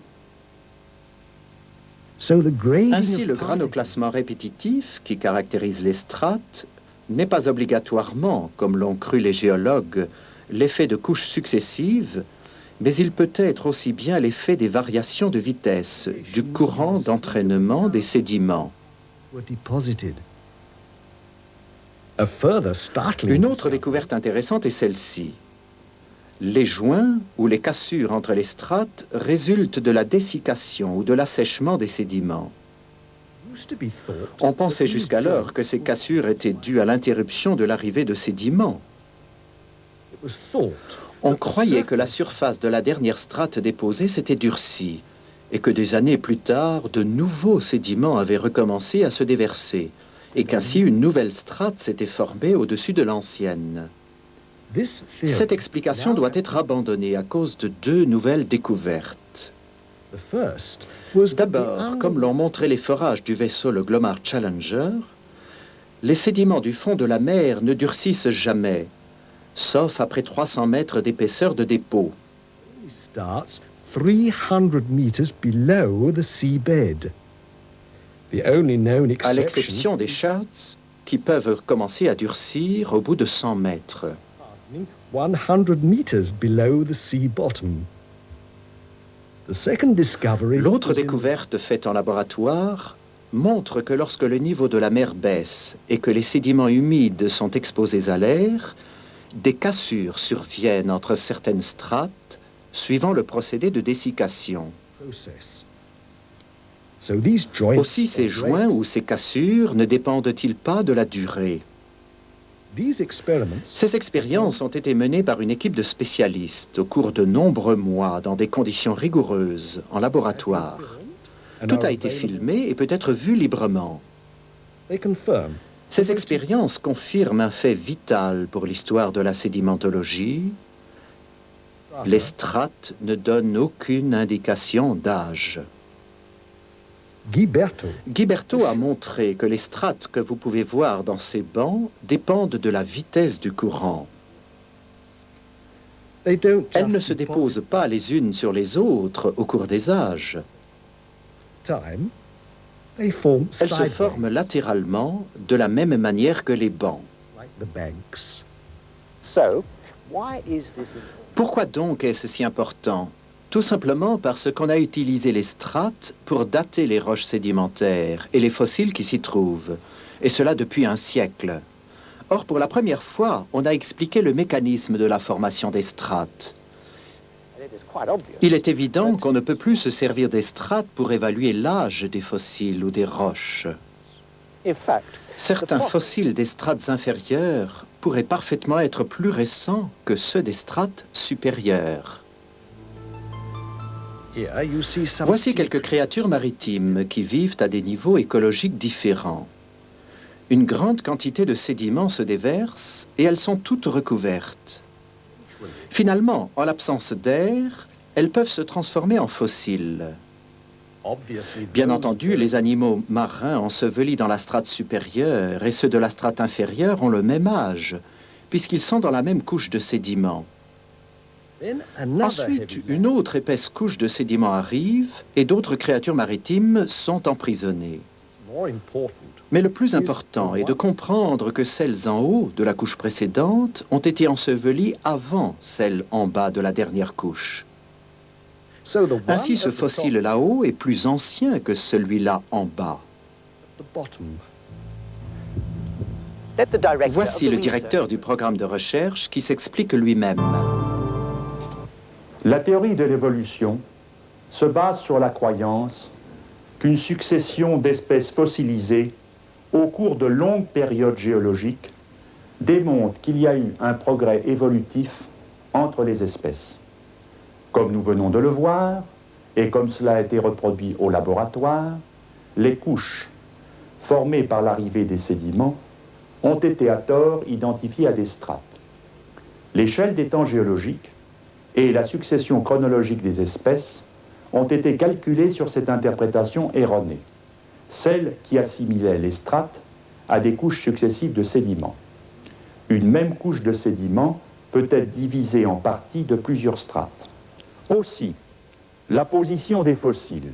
so the grading Ainsi, of le particles granoclassement répétitif qui caractérise les strates n'est pas obligatoirement, comme l'ont cru les géologues, l'effet de couches successives, mais il peut être aussi bien l'effet des variations de vitesse, du courant d'entraînement des sédiments. were deposited. A further startling Une autre discovery découverte intéressante est celle-ci. Les joints ou les cassures entre les strates résultent de la dessiccation ou de l'assèchement des sédiments. used to be thought On pensait that these jusqu'alors que joints ces cassures étaient dues à l'interruption de l'arrivée de sédiments. it was thought On that the croyait que la surface surface de la dernière strate déposée s'était durcie et que des années plus tard, de nouveaux sédiments avaient recommencé à se déverser et qu'ainsi une nouvelle strate s'était formée au-dessus de l'ancienne. this theory Cette explication now doit has- être abandonnée à cause de deux nouvelles découvertes. The first was that the D'abord, comme l'ont montré les forages du vaisseau le Glomar Challenger, les sédiments du fond de la mer ne durcissent jamais, sauf après 300 mètres d'épaisseur de dépôt. starts 300 meters below the seabed. The only known À exception l'exception des charts, qui peuvent commencer à durcir au bout de 100 mètres. 100 meters below the sea bottom. The second discovery L'autre was in- découverte faite en laboratoire montre que lorsque le niveau de la mer baisse et que les sédiments humides sont exposés à l'air, des cassures surviennent entre certaines strates suivant le procédé de dessiccation. process. So these joints Aussi, ces or joints breaks, ou ces cassures ne dépendent-ils pas de la durée? these experiments Ces expériences ont été menées par une équipe de spécialistes au cours de nombreux mois dans des conditions rigoureuses, en laboratoire. and Tout are a été available- filmé et peut être vu librement. They confirm Ces expériences confirment un fait vital pour l'histoire de la sédimentologie. Les strates ne donnent aucune indication d'âge. Guy Berthaud Guy Berthaud a montré que les strates que vous pouvez voir dans ces bancs dépendent de la vitesse du courant. they don't Elles just ne se deposit déposent pas les unes sur les autres au cours des âges. time. They form Elles se sideways, forment latéralement de la même manière que les bancs. like the banks. So, why is this important? Pourquoi donc est-ce si important? Tout simplement parce qu'on a utilisé les strates pour dater les roches sédimentaires et les fossiles qui s'y trouvent, et cela depuis un siècle. Or, pour la première fois, on a expliqué le mécanisme de la formation des strates. And it is quite obvious. Il est évident qu'on ne peut plus se servir des strates pour évaluer l'âge des fossiles ou des roches. In fact, Certains fossiles des strates inférieures pourraient parfaitement être plus récents que ceux des strates supérieures. Here you see some Voici sea quelques créatures maritimes qui vivent à des niveaux écologiques différents. Une grande quantité de sédiments se déverse et elles sont toutes recouvertes. Finalement, en l'absence d'air, elles peuvent se transformer en fossiles. obviously Bien those entendu, les animaux marins ensevelis dans la strate supérieure et ceux de la strate inférieure ont le même âge, puisqu'ils sont dans la même couche de sédiments. Then another Ensuite, heavy une autre épaisse couche de sédiments arrive et d'autres créatures maritimes sont emprisonnées. more important. Mais le plus important est de comprendre que celles en haut de la couche précédente ont été ensevelies avant celles en bas de la dernière couche. So the one Ainsi, ce at the fossile top, là-haut est plus ancien que celui-là en bas. the bottom. let the director of Voici the le research- directeur du programme de recherche qui s'explique lui-même. La théorie de l'évolution se base sur la croyance qu'une succession d'espèces fossilisées au cours de longues périodes géologiques démontre qu'il y a eu un progrès évolutif entre les espèces. Comme nous venons de le voir, et comme cela a été reproduit au laboratoire, les couches formées par l'arrivée des sédiments ont été à tort identifiées à des strates. L'échelle des temps géologiques et la succession chronologique des espèces ont été calculées sur cette interprétation erronée, celle qui assimilait les strates à des couches successives de sédiments. Une même couche de sédiments peut être divisée en parties de plusieurs strates. Aussi, la position des fossiles,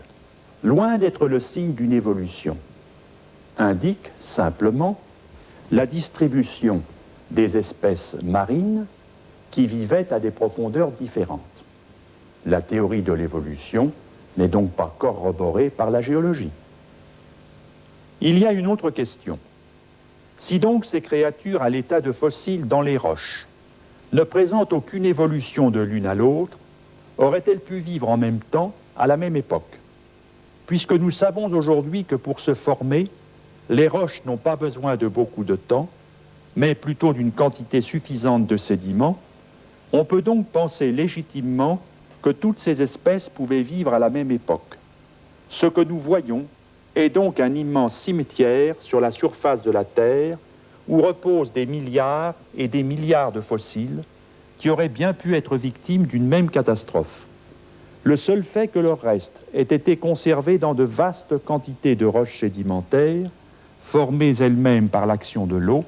loin d'être le signe d'une évolution, indique simplement la distribution des espèces marines qui vivaient à des profondeurs différentes. La théorie de l'évolution n'est donc pas corroborée par la géologie. Il y a une autre question. Si donc ces créatures à l'état de fossiles dans les roches ne présentent aucune évolution de l'une à l'autre, auraient-elles pu vivre en même temps à la même époque? Puisque nous savons aujourd'hui que pour se former, les roches n'ont pas besoin de beaucoup de temps, mais plutôt d'une quantité suffisante de sédiments, on peut donc penser légitimement que toutes ces espèces pouvaient vivre à la même époque. Ce que nous voyons est donc un immense cimetière sur la surface de la Terre où reposent des milliards et des milliards de fossiles qui auraient bien pu être victimes d'une même catastrophe. Le seul fait que leurs restes aient été conservés dans de vastes quantités de roches sédimentaires, formées elles-mêmes par l'action de l'eau,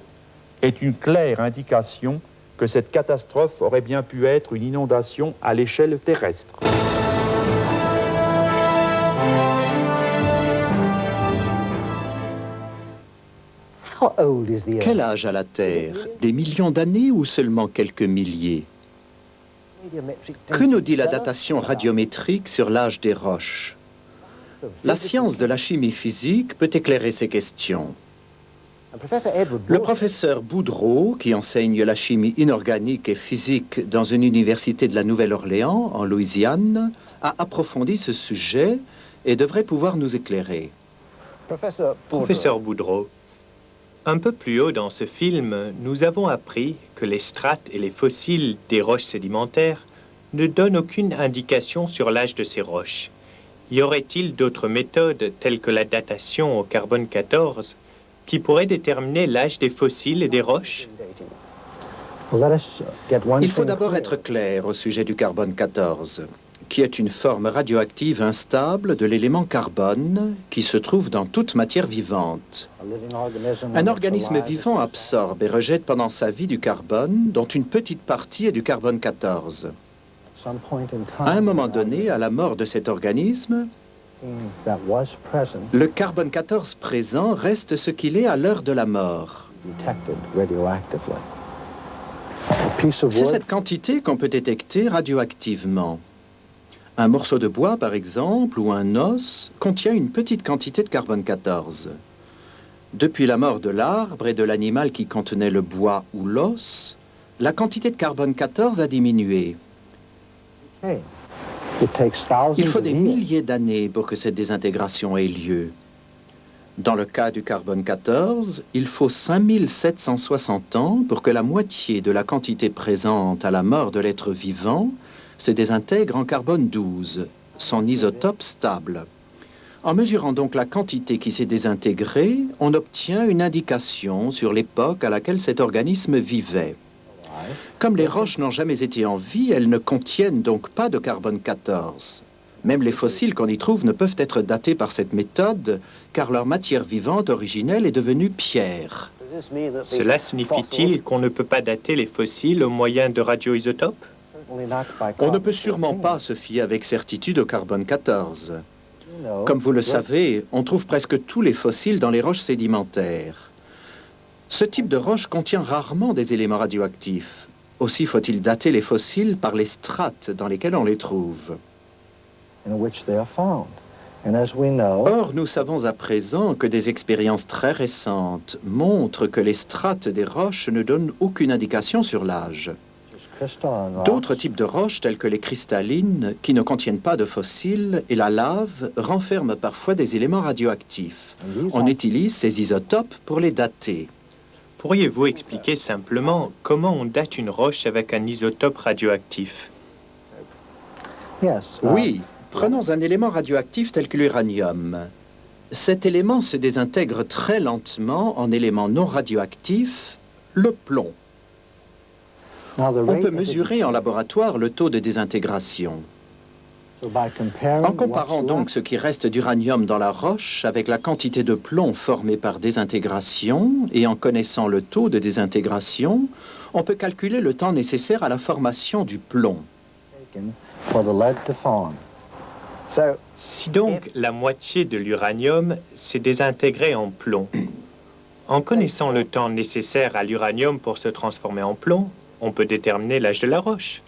est une claire indication que cette catastrophe aurait bien pu être une inondation à l'échelle terrestre. Quel âge a la Terre? Des millions d'années ou seulement quelques milliers? Que nous dit la datation radiométrique sur l'âge des roches? La science de la chimie physique peut éclairer ces questions. Le professeur Boudreau, qui enseigne la chimie inorganique et physique dans une université de la Nouvelle-Orléans, en Louisiane, a approfondi ce sujet et devrait pouvoir nous éclairer. Professeur Boudreau, un peu plus haut dans ce film, nous avons appris que les strates et les fossiles des roches sédimentaires ne donnent aucune indication sur l'âge de ces roches. Y aurait-il d'autres méthodes, telles que la datation au carbone 14, qui pourraient déterminer l'âge des fossiles et des roches? Il faut d'abord être clair au sujet du carbone 14, qui est une forme radioactive instable de l'élément carbone qui se trouve dans toute matière vivante. Un organisme vivant absorbe et rejette pendant sa vie du carbone, dont une petite partie est du carbone 14. À un moment donné, à la mort de cet organisme, le carbone 14 présent reste ce qu'il est à l'heure de la mort. C'est cette quantité qu'on peut détecter radioactivement. Un morceau de bois, par exemple, ou un os, contient une petite quantité de carbone 14. Depuis la mort de l'arbre et de l'animal qui contenait le bois ou l'os, la quantité de carbone 14 a diminué. Il faut des milliers d'années pour que cette désintégration ait lieu. Dans le cas du carbone 14, il faut 5760 ans pour que la moitié de la quantité présente à la mort de l'être vivant se désintègre en carbone 12, son isotope stable. En mesurant donc la quantité qui s'est désintégrée, on obtient une indication sur l'époque à laquelle cet organisme vivait. Comme les roches n'ont jamais été en vie, elles ne contiennent donc pas de carbone 14. Même les fossiles qu'on y trouve ne peuvent être datés par cette méthode, car leur matière vivante originelle est devenue pierre. Cela signifie-t-il qu'on ne peut pas dater les fossiles au moyen de radioisotopes? On ne peut sûrement pas se fier avec certitude au carbone 14. Comme vous le savez, on trouve presque tous les fossiles dans les roches sédimentaires. Ce type de roche contient rarement des éléments radioactifs. Aussi faut-il dater les fossiles par les strates dans lesquelles on les trouve. Or, nous savons à présent que des expériences très récentes montrent que les strates des roches ne donnent aucune indication sur l'âge. D'autres types de roches, telles que les cristallines, qui ne contiennent pas de fossiles, et la lave, renferment parfois des éléments radioactifs. On utilise ces isotopes pour les dater. Pourriez-vous expliquer simplement comment on date une roche avec un isotope radioactif? Oui, prenons un élément radioactif tel que l'uranium. Cet élément se désintègre très lentement en élément non radioactif, le plomb. On peut mesurer en laboratoire le taux de désintégration. En comparant donc ce qui reste d'uranium dans la roche avec la quantité de plomb formée par désintégration et en connaissant le taux de désintégration, on peut calculer le temps nécessaire à la formation du plomb. Si donc la moitié de l'uranium s'est désintégrée en plomb, en connaissant le temps nécessaire à l'uranium pour se transformer en plomb, on peut déterminer l'âge de la roche.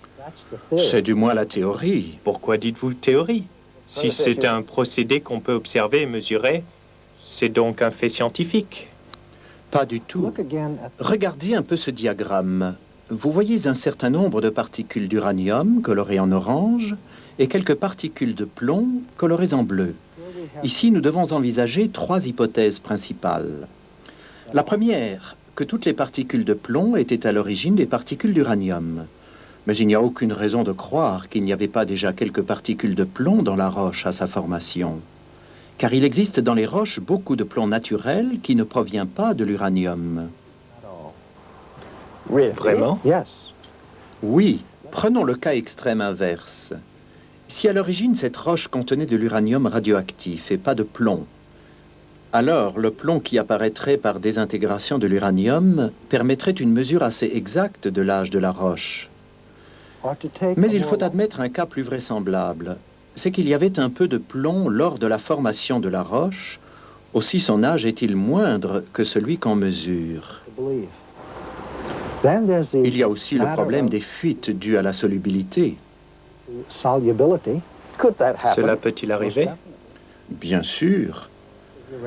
C'est du moins la théorie. Pourquoi dites-vous théorie? Si c'est un procédé qu'on peut observer et mesurer, c'est donc un fait scientifique. Pas du tout. Regardez un peu ce diagramme. Vous voyez un certain nombre de particules d'uranium colorées en orange et quelques particules de plomb colorées en bleu. Ici, nous devons envisager 3 hypothèses principales. La première, que toutes les particules de plomb étaient à l'origine des particules d'uranium. Mais il n'y a aucune raison de croire qu'il n'y avait pas déjà quelques particules de plomb dans la roche à sa formation. Car il existe dans les roches beaucoup de plomb naturel qui ne provient pas de l'uranium. Vraiment? Oui, prenons le cas extrême inverse. Si à l'origine cette roche contenait de l'uranium radioactif et pas de plomb, alors le plomb qui apparaîtrait par désintégration de l'uranium permettrait une mesure assez exacte de l'âge de la roche. Mais il faut admettre un cas plus vraisemblable. C'est qu'il y avait un peu de plomb lors de la formation de la roche, aussi son âge est-il moindre que celui qu'on mesure. Il y a aussi le problème des fuites dues à la solubilité. Cela peut-il arriver? Bien sûr.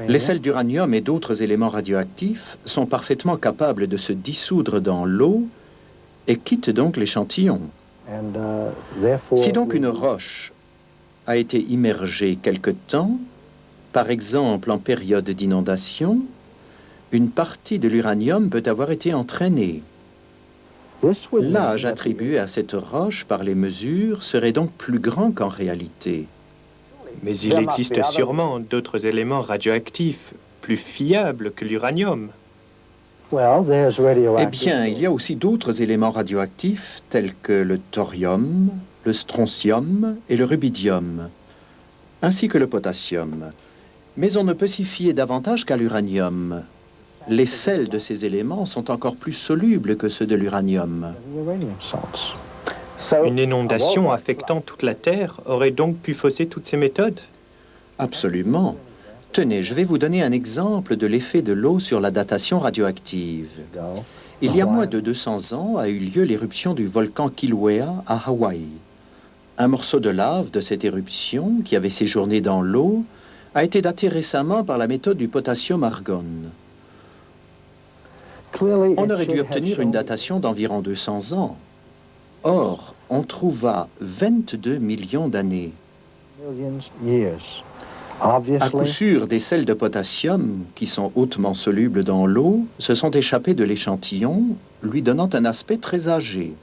Les sels d'uranium et d'autres éléments radioactifs sont parfaitement capables de se dissoudre dans l'eau et quittent donc l'échantillon. Si donc une roche a été immergée quelque temps, par exemple en période d'inondation, une partie de l'uranium peut avoir été entraînée. L'âge attribué à cette roche par les mesures serait donc plus grand qu'en réalité. Mais il existe sûrement d'autres éléments radioactifs plus fiables que l'uranium. Eh bien, il y a aussi d'autres éléments radioactifs tels que le thorium, le strontium et le rubidium, ainsi que le potassium. Mais on ne peut s'y fier davantage qu'à l'uranium. Les sels de ces éléments sont encore plus solubles que ceux de l'uranium. Une inondation affectant toute la Terre aurait donc pu fausser toutes ces méthodes? Absolument. Tenez, je vais vous donner un exemple de l'effet de l'eau sur la datation radioactive. Il y a moins de 200 ans a eu lieu l'éruption du volcan Kilauea à Hawaï. Un morceau de lave de cette éruption, qui avait séjourné dans l'eau, a été daté récemment par la méthode du potassium-argon. On aurait dû obtenir une datation d'environ 200 ans. Or, on trouva 22 millions d'années. À coup sûr, des sels de potassium, qui sont hautement solubles dans l'eau, se sont échappés de l'échantillon, lui donnant un aspect très âgé.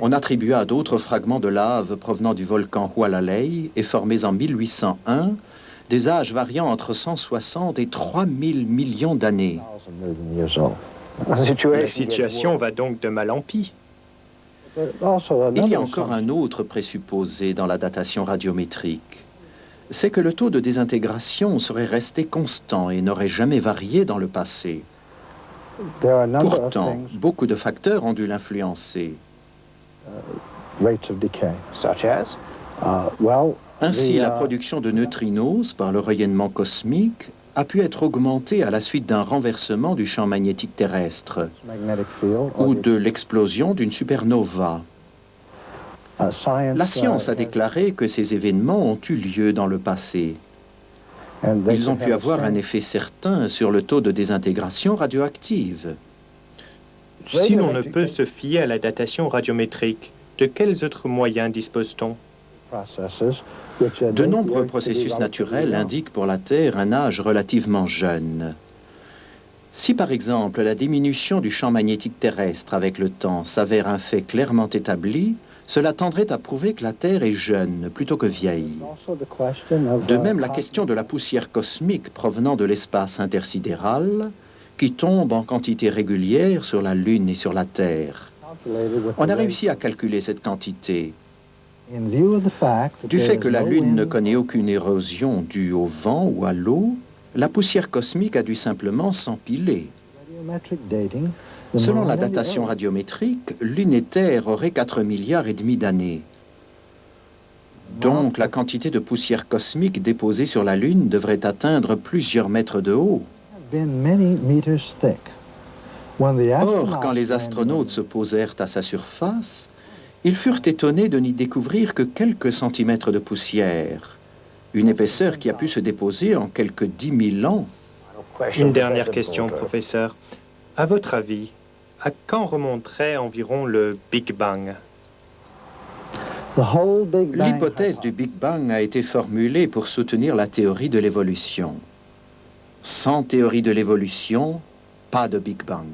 On attribua à d'autres fragments de lave provenant du volcan Hualalai et formés en 1801 des âges variant entre 160 et 3000 millions d'années. La situation va donc de mal en pis. Il y a encore un autre présupposé dans la datation radiométrique. C'est que le taux de désintégration serait resté constant et n'aurait jamais varié dans le passé. Pourtant, beaucoup de facteurs ont dû l'influencer. Ainsi, la production de neutrinos par le rayonnement cosmique a pu être augmentée à la suite d'un renversement du champ magnétique terrestre ou de l'explosion d'une supernova. La science a déclaré que ces événements ont eu lieu dans le passé. Ils ont pu avoir un effet certain sur le taux de désintégration radioactive. Si l'on ne peut se fier à la datation radiométrique, de quels autres moyens dispose-t-on? De nombreux processus naturels indiquent pour la Terre un âge relativement jeune. Si par exemple la diminution du champ magnétique terrestre avec le temps s'avère un fait clairement établi, Cela tendrait à prouver que la Terre est jeune plutôt que vieille. De même, la question de la poussière cosmique provenant de l'espace intersidéral, qui tombe en quantité régulière sur la Lune et sur la Terre. On a réussi à calculer cette quantité. Du fait que la Lune ne connaît aucune érosion due au vent ou à l'eau, la poussière cosmique a dû simplement s'empiler. Selon la datation radiométrique, Lune et Terre auraient 4,5 milliards d'années. Donc la quantité de poussière cosmique déposée sur la Lune devrait atteindre plusieurs mètres de haut. Or, quand les astronautes se posèrent à sa surface, ils furent étonnés de n'y découvrir que quelques centimètres de poussière, une épaisseur qui a pu se déposer en quelques 10 000 ans. Une dernière question, professeur. À votre avis, à quand remonterait environ le Big Bang? L'hypothèse du Big Bang a été formulée pour soutenir la théorie de l'évolution. Sans théorie de l'évolution, pas de Big Bang.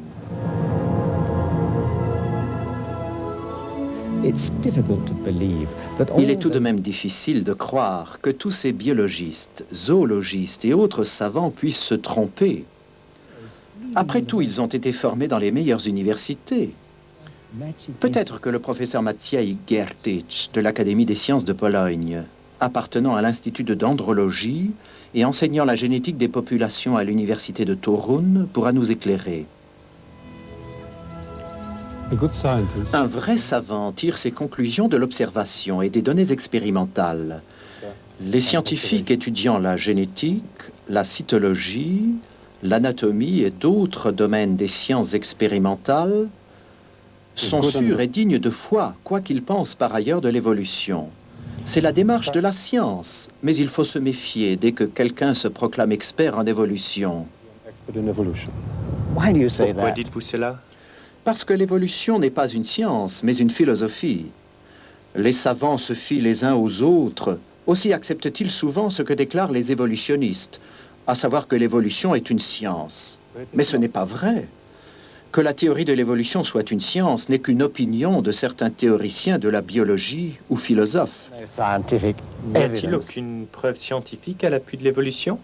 Il est tout de même difficile de croire que tous ces biologistes, zoologistes et autres savants puissent se tromper. Après tout, ils ont été formés dans les meilleures universités. Peut-être que le professeur Maciej Giertych de l'Académie des sciences de Pologne, appartenant à l'Institut de dendrologie et enseignant la génétique des populations à l'université de Torun, pourra nous éclairer. Un vrai savant tire ses conclusions de l'observation et des données expérimentales. Les scientifiques étudiant la génétique, la cytologie, l'anatomie et d'autres domaines des sciences expérimentales sont sûrs et dignes de foi, quoi qu'ils pensent par ailleurs de l'évolution. C'est la démarche de la science, mais il faut se méfier dès que quelqu'un se proclame expert en évolution. Pourquoi dites-vous cela? Parce que l'évolution n'est pas une science, mais une philosophie. Les savants se fient les uns aux autres, aussi acceptent-ils souvent ce que déclarent les évolutionnistes, à savoir que l'évolution est une science. Mais ce n'est pas vrai. Que la théorie de l'évolution soit une science n'est qu'une opinion de certains théoriciens de la biologie ou philosophes. N'y a-t-il aucune preuve scientifique à l'appui de l'évolution?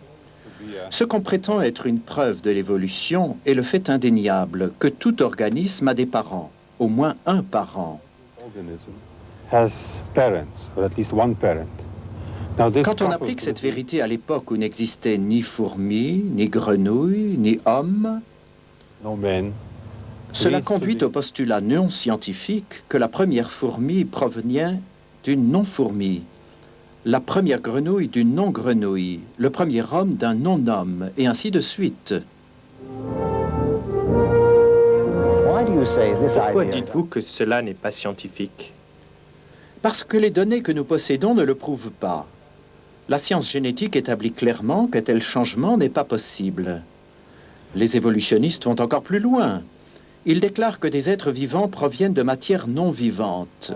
Ce qu'on prétend être une preuve de l'évolution est le fait indéniable que tout organisme a des parents, au moins un parent. Quand on applique cette vérité à l'époque où n'existaient ni fourmis, ni grenouilles, ni hommes, cela conduit au postulat non scientifique que la première fourmi provenait d'une non-fourmi, la première grenouille d'une non-grenouille, le premier homme d'un non-homme, et ainsi de suite. Pourquoi dites-vous que cela n'est pas scientifique? Parce que les données que nous possédons ne le prouvent pas. La science génétique établit clairement que tel changement n'est pas possible. Les évolutionnistes vont encore plus loin. Ils déclarent que des êtres vivants proviennent de matière non vivante.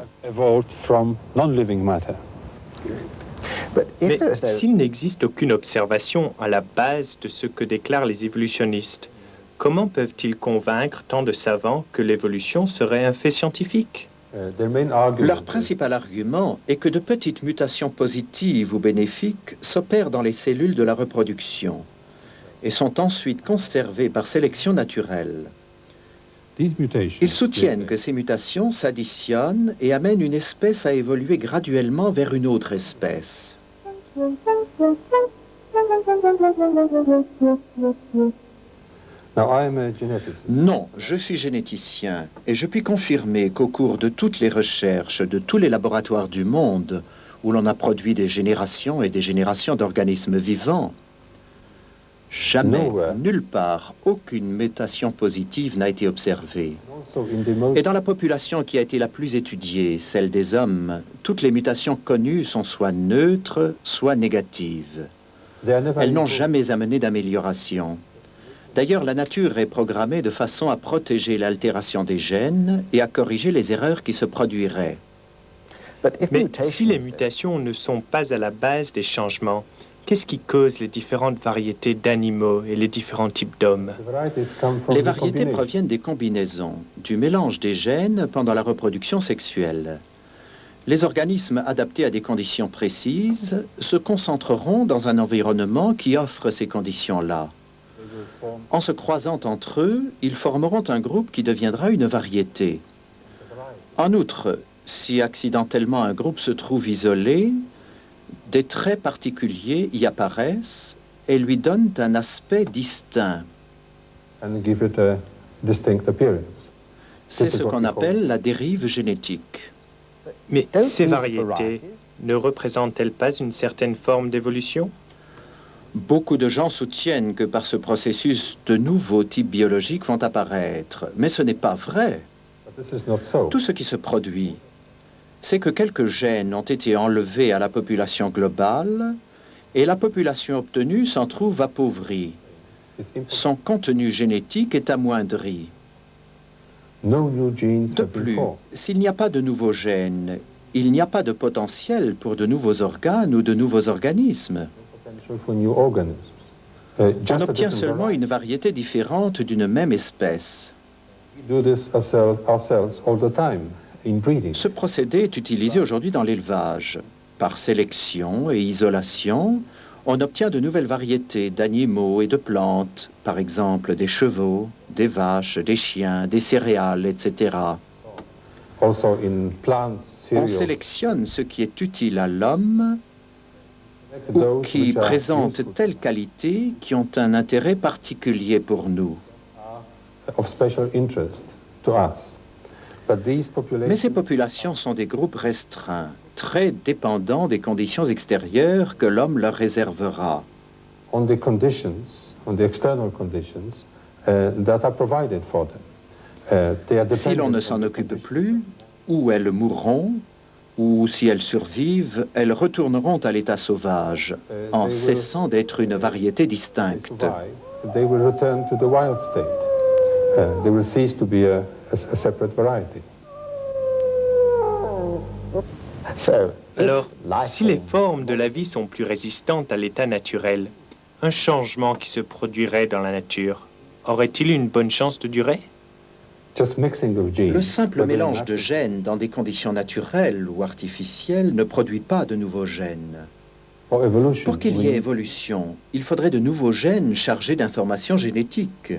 Mais s'il n'existe aucune observation à la base de ce que déclarent les évolutionnistes, comment peuvent-ils convaincre tant de savants que l'évolution serait un fait scientifique? Leur principal argument est que de petites mutations positives ou bénéfiques s'opèrent dans les cellules de la reproduction et sont ensuite conservées par sélection naturelle. Ils soutiennent que ces mutations s'additionnent et amènent une espèce à évoluer graduellement vers une autre espèce. Non, je suis généticien et je puis confirmer qu'au cours de toutes les recherches de tous les laboratoires du monde où l'on a produit des générations et des générations d'organismes vivants, jamais, nulle part, aucune mutation positive n'a été observée. Et dans la population qui a été la plus étudiée, celle des hommes, toutes les mutations connues sont soit neutres, soit négatives. Elles n'ont jamais amené d'amélioration. D'ailleurs, la nature est programmée de façon à protéger l'altération des gènes et à corriger les erreurs qui se produiraient. Mais si les mutations ne sont pas à la base des changements, qu'est-ce qui cause les différentes variétés d'animaux et les différents types d'hommes? Les variétés proviennent des combinaisons, du mélange des gènes pendant la reproduction sexuelle. Les organismes adaptés à des conditions précises se concentreront dans un environnement qui offre ces conditions-là. En se croisant entre eux, ils formeront un groupe qui deviendra une variété. En outre, si accidentellement un groupe se trouve isolé, des traits particuliers y apparaissent et lui donnent un aspect distinct. C'est ce qu'on appelle la dérive génétique. Mais ces variétés ne représentent-elles pas une certaine forme d'évolution? Beaucoup de gens soutiennent que par ce processus, de nouveaux types biologiques vont apparaître. Mais ce n'est pas vrai. Tout ce qui se produit, c'est que quelques gènes ont été enlevés à la population globale et la population obtenue s'en trouve appauvrie. Son contenu génétique est amoindri. De plus, s'il n'y a pas de nouveaux gènes, il n'y a pas de potentiel pour de nouveaux organes ou de nouveaux organismes. On obtient seulement une variété différente d'une même espèce. Ce procédé est utilisé aujourd'hui dans l'élevage. Par sélection et isolation, on obtient de nouvelles variétés d'animaux et de plantes, par exemple des chevaux, des vaches, des chiens, des céréales, etc. On sélectionne ce qui est utile à l'homme ou qui présente telles qualités qui ont un intérêt particulier pour nous. Mais ces populations sont des groupes restreints, très dépendants des conditions extérieures que l'homme leur réservera. Si l'on ne s'en occupe plus, ou elles mourront, ou si elles survivent, elles retourneront à l'état sauvage, en cessant d'être une variété distincte. Alors, si les formes de la vie sont plus résistantes à l'état naturel, un changement qui se produirait dans la nature, aurait-il une bonne chance de durer? Le simple mélange de gènes dans des conditions naturelles ou artificielles ne produit pas de nouveaux gènes. Pour qu'il y ait évolution, il faudrait de nouveaux gènes chargés d'informations génétiques.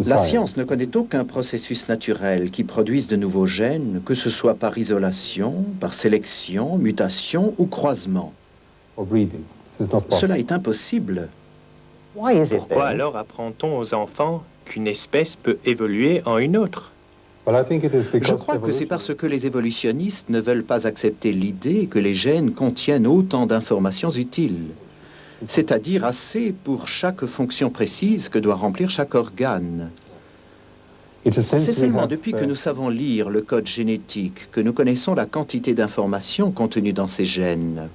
La science ne connaît aucun processus naturel qui produise de nouveaux gènes, que ce soit par isolation, par sélection, mutation ou croisement. Cela est impossible. Pourquoi alors apprend-on aux enfants qu'une espèce peut évoluer en une autre? Je crois que c'est parce que les évolutionnistes ne veulent pas accepter l'idée que les gènes contiennent autant d'informations utiles, c'est-à-dire assez pour chaque fonction précise que doit remplir chaque organe. C'est seulement depuis que nous savons lire le code génétique que nous connaissons la quantité d'informations contenues dans ces gènes.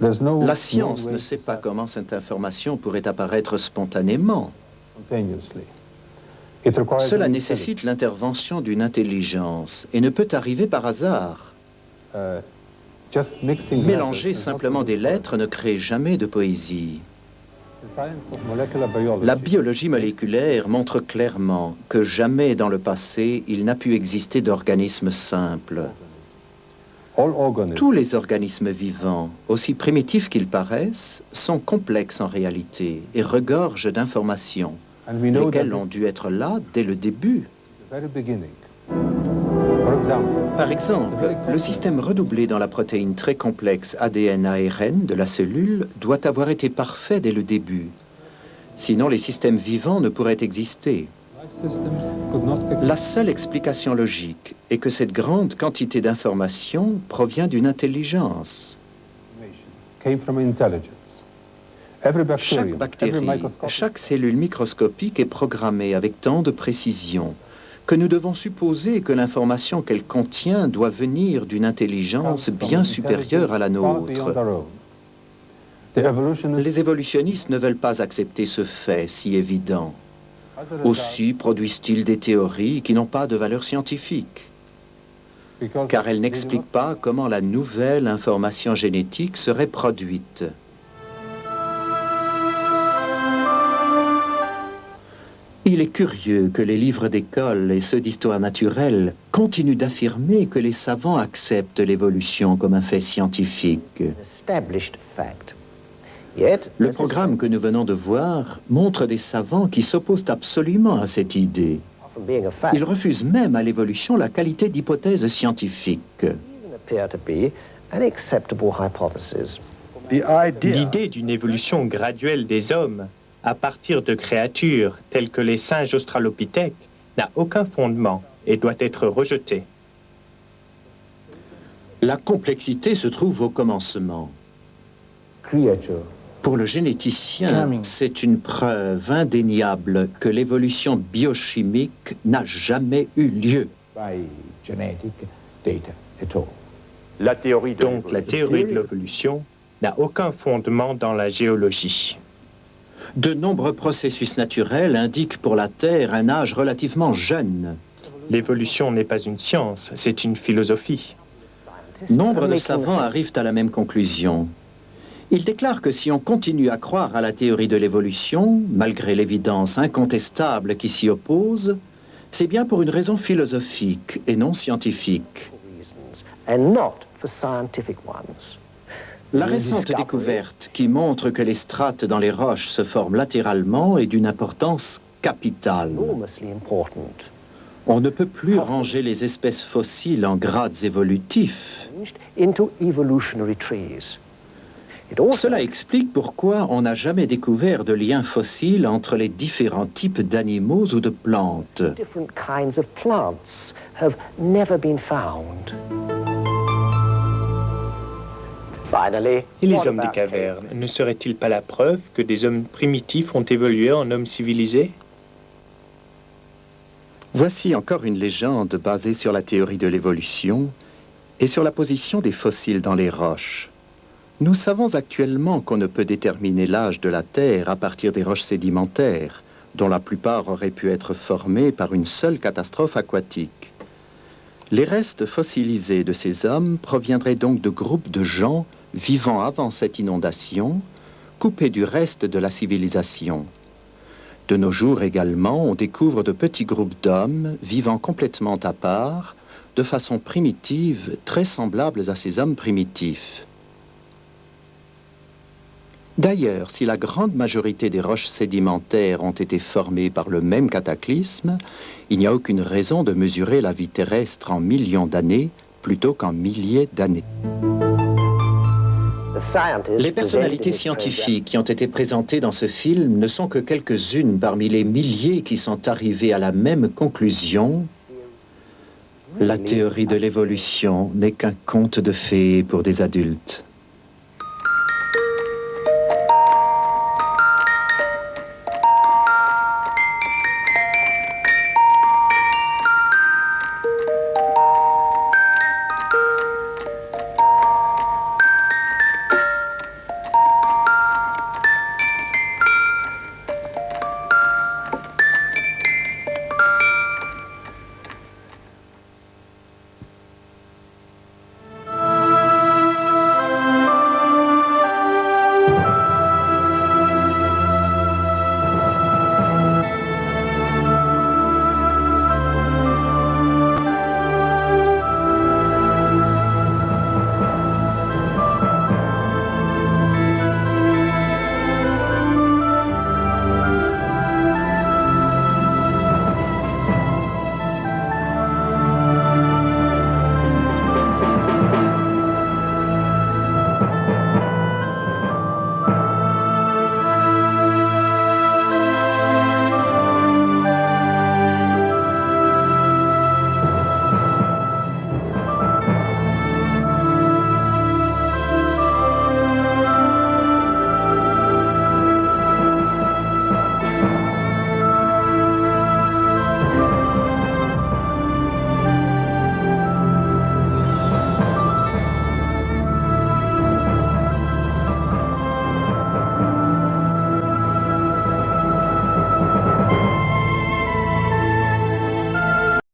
La science ne sait pas comment cette information pourrait apparaître spontanément. Cela nécessite l'intervention d'une intelligence et ne peut arriver par hasard. Mélanger simplement des lettres ne crée jamais de poésie. La biologie moléculaire montre clairement que jamais dans le passé il n'a pu exister d'organisme simple. Tous les organismes vivants, aussi primitifs qu'ils paraissent, sont complexes en réalité et regorgent d'informations, lesquelles ont dû être là dès le début. Par exemple, le système redoublé dans la protéine très complexe ADN-ARN de la cellule doit avoir été parfait dès le début. Sinon, les systèmes vivants ne pourraient exister. La seule explication logique est que cette grande quantité d'informations provient d'une intelligence. Chaque bactérie, chaque cellule microscopique est programmée avec tant de précision que nous devons supposer que l'information qu'elle contient doit venir d'une intelligence bien supérieure à la nôtre. Les évolutionnistes ne veulent pas accepter ce fait si évident. Aussi produisent-ils des théories qui n'ont pas de valeur scientifique, car elles n'expliquent pas comment la nouvelle information génétique serait produite. Il est curieux que les livres d'école et ceux d'histoire naturelle continuent d'affirmer que les savants acceptent l'évolution comme un fait scientifique. Established fact. Yet, Le programme que nous venons de voir montre des savants qui s'opposent absolument à cette idée. from being a fact, Ils refusent même à l'évolution la qualité d'hypothèse scientifique. even appear to be an acceptable hypothesis. The idea L'idée d'une évolution graduelle des hommes à partir de créatures telles que les singes australopithèques n'a aucun fondement et doit être rejetée. La complexité se trouve au commencement. Creature. Pour le généticien, c'est une preuve indéniable que l'évolution biochimique n'a jamais eu lieu. by genetic data at all. La théorie de Donc la théorie de l'évolution n'a aucun fondement dans la géologie. De nombreux processus naturels indiquent pour la Terre un âge relativement jeune. L'évolution n'est pas une science, c'est une philosophie. Nombre de savants arrivent à la même conclusion. Ils déclarent que si on continue à croire à la théorie de l'évolution, malgré l'évidence incontestable qui s'y oppose, c'est bien pour une raison philosophique et non scientifique. Reasons, and not for scientific ones. La récente découverte qui montre que les strates dans les roches se forment latéralement est d'une importance capitale. Enormously important. On ne peut plus ranger les espèces fossiles en grades évolutifs. Changed into evolutionary trees. It also Cela explique pourquoi on n'a jamais découvert de lien fossile entre les différents types d'animaux ou de plantes. different kinds of plants have never been found. Finally, Et les what hommes des about cavernes, ne seraient-ils pas la preuve que des hommes primitifs ont évolué en hommes civilisés? Voici encore une légende basée sur la théorie de l'évolution et sur la position des fossiles dans les roches. Nous savons actuellement qu'on ne peut déterminer l'âge de la Terre à partir des roches sédimentaires, dont la plupart auraient pu être formées par une seule catastrophe aquatique. Les restes fossilisés de ces hommes proviendraient donc de groupes de gens vivant avant cette inondation, coupés du reste de la civilisation. De nos jours également, on découvre de petits groupes d'hommes vivant complètement à part, de façon primitive, très semblables à ces hommes primitifs. D'ailleurs, si la grande majorité des roches sédimentaires ont été formées par le même cataclysme, il n'y a aucune raison de mesurer la vie terrestre en millions d'années plutôt qu'en milliers d'années. the scientists Les presented personnalités in this program scientifiques qui ont été présentées dans ce film ne sont que quelques-unes parmi les milliers qui sont arrivées à la même conclusion. La théorie de l'évolution n'est qu'un conte de fées pour des adultes.